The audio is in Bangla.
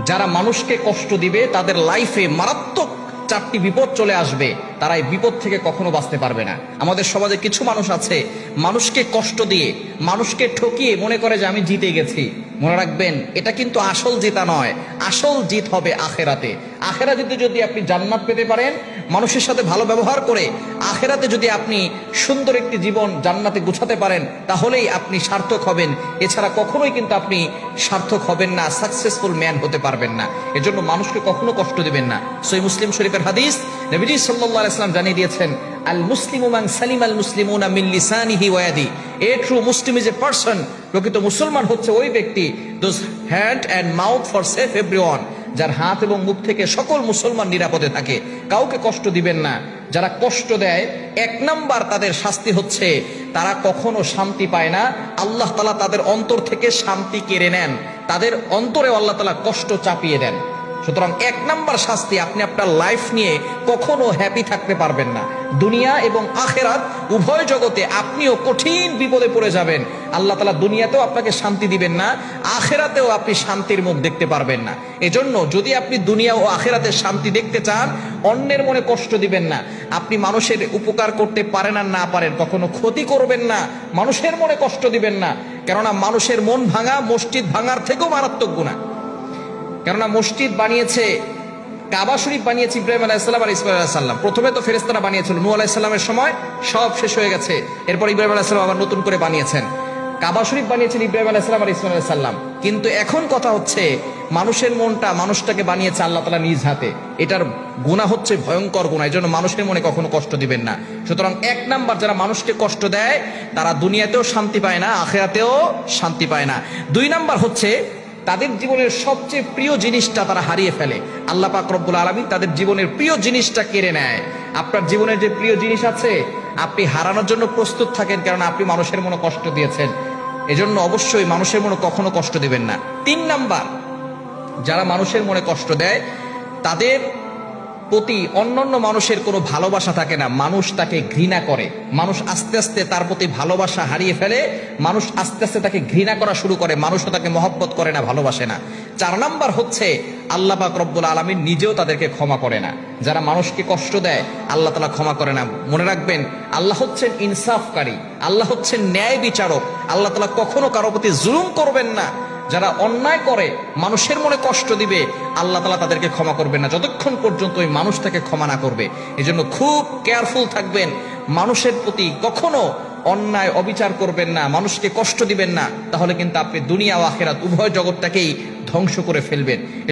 যারা মানুষকে কষ্ট দিবে তাদের লাইফে মারাত্মক চারটি বিপদ চলে আসবে, তারা এই বিপদ থেকে কখনো বাঁচতে পারবে না। আমাদের সমাজে কিছু মানুষ আছে, মানুষকে কষ্ট দিয়ে, মানুষকে ঠকিয়ে মনে করে যে আমি জিতে গেছি। মনে রাখবেন, এটা কিন্তু আসল জেতা নয়। আসল জিত হবে আখেরাতে। আখেরাতে যদি আপনি জান্নাত পেতে পারেন, মানুষের সাথে ভালো ব্যবহার করে আখেরাতে যদি আপনি সুন্দর একটি জীবন জান্নাতে গুছাতে পারেন, তাহলেই আপনি সার্থক হবেন। এছাড়া কখনোই কিন্তু আপনি সার্থক হবেন না, সাকসেসফুল ম্যান হতে পারবেন না। এজন্য মানুষকে কখনো কষ্ট দিবেন না। সহিহ মুসলিম শরীফের হাদিস, নবীজি সাল্লাল্লাহু আলাইহি ওয়াসাল্লাম জানিয়ে দিয়েছেন, আল মুসলিমু মান সালিমাল মুসলিমুনা মিন লিসানিহি ওয়া ইয়াদি। A true Muslim is a person. প্রকৃত মুসলমান হচ্ছে ওই ব্যক্তি, those hand and mouth for safe everyone, যার হাত এবং মুখ থেকে সকল মুসলমান নিরাপদে থাকে। কাউকে কষ্ট দিবেন না। যারা কষ্ট দেয়, এক নাম্বার তাদের শাস্তি হচ্ছে তারা কখনো শান্তি পায় না। আল্লাহ তাআলা তাদের অন্তর থেকে শান্তি কেড়ে নেন, তাদের অন্তরে আল্লাহ তাআলা কষ্ট চাপিয়ে দেন। সুতরাং এক নাম্বার শাস্তি, আপনি আপনার লাইফ নিয়ে কখনো হ্যাপি থাকতে পারবেন না। দুনিয়া এবং আখেরাত উভয় জগতে আপনিও কঠিন বিপদে পড়ে যাবেন। আল্লাহ তাআলা দুনিয়াতেও আপনাকে শান্তি দিবেন না, আখেরাতেও আপনি শান্তির মুখ দেখতে পারবেন না। এজন্য যদি আপনি দুনিয়া ও আখেরাতের শান্তি দেখতে চান, অন্যের মনে কষ্ট দিবেন না। আপনি মানুষের উপকার করতে পারেন আর না পারেন, কখনো ক্ষতি করবেন না, মানুষের মনে কষ্ট দিবেন না। কেননা মানুষের মন ভাঙা মসজিদ ভাঙার থেকেও মারাত্মক গুনাহ। কেননা মসজিদ বানিয়েছে, কাবা শরীফ বানিয়েছে ইব্রাহিম আলাইহিস সালাম আর ইসমাঈল আলাইহিস সালাম। প্রথমে তো ফেরেশতারা বানিয়েছিল, নূহ আলাইহিস সালামের সময় সব শেষ হয়ে গেছে। এরপর ইব্রাহিম আলাইহিস সালাম আবার নতুন করে বানিয়েছেন। কাবা শরীফ বানিয়েছেন ইব্রাহিম আলাইহিস সালাম আর ইসমাঈল আলাইহিস সালাম। কিন্তু এখন কথা হচ্ছে, মানুষের মনটা, মানুষটাকে বানিয়েছে আল্লাহ তাআলা নিজ হাতে। এটার গুনাহ হচ্ছে ভয়ঙ্কর গুনাহ। এজন্য মানুষের মনে কখনো কষ্ট দিবেন না। সুতরাং এক নাম্বার, যারা মানুষকে কষ্ট দেয় তারা দুনিয়াতেও শান্তি পায় না, আখিরাতেও শান্তি পায় না। দুই নাম্বার হচ্ছে তাদের জীবনের সবচেয়ে প্রিয় জিনিসটা তারা হারিয়ে ফেলে। আল্লাহ পাক রব্বুল আলামিন তাদের জীবনের প্রিয় জিনিসটা কেড়ে নেয়। আপনার জীবনের যে প্রিয় জিনিস আছে, আপনি হারানোর জন্য প্রস্তুত থাকেন, কারণ আপনি মানুষের মনে কষ্ট দিয়েছেন। এজন্য অবশ্যই মানুষের মনে কখনো কষ্ট দিবেন না। তিন নাম্বার, যারা মানুষের মনে কষ্ট দেয় তাদের প্রতি অন্যান্য মানুষের কোনো ভালোবাসা থাকে না, মানুষ তাকে ঘৃণা করে। মানুষ আস্তে আস্তে তার প্রতি ভালোবাসা হারিয়ে ফেলে, মানুষ আস্তে আস্তে তাকে ঘৃণা করা শুরু করে, মানুষও তাকে মহব্বত করে না, ভালোবাসে না। চার নাম্বার হচ্ছে আল্লাহ পাক রব্বুল আলামিন নিজেও তাদেরকে ক্ষমা করে না। যারা মানুষকে কষ্ট দেয় আল্লাহ তাআলা ক্ষমা করে না। মনে রাখবেন, আল্লাহ হচ্ছেন ইনসাফকারী, আল্লাহ হচ্ছেন ন্যায় বিচারক। আল্লাহ তাআলা কখনো কারো প্রতি জুলুম করবেন না। যারা অন্যায় করে, মানুষের মনে কষ্ট দিবে, আল্লাহ তাআলা তাদেরকে ক্ষমা করবেন না যতক্ষণ পর্যন্ত ওই মানুষ তাকে ক্ষমা না করবে। এজন্য খুব কেয়ারফুল থাকবেন, মানুষের প্রতি কখনো অন্যায় অবিচার করবেন না, মানুষকে কষ্ট দিবেন না। তাহলে কিন্তু আপনি দুনিয়া ও আখিরাত উভয় জগৎটাকেই ধ্বংস করে ফেলবেন।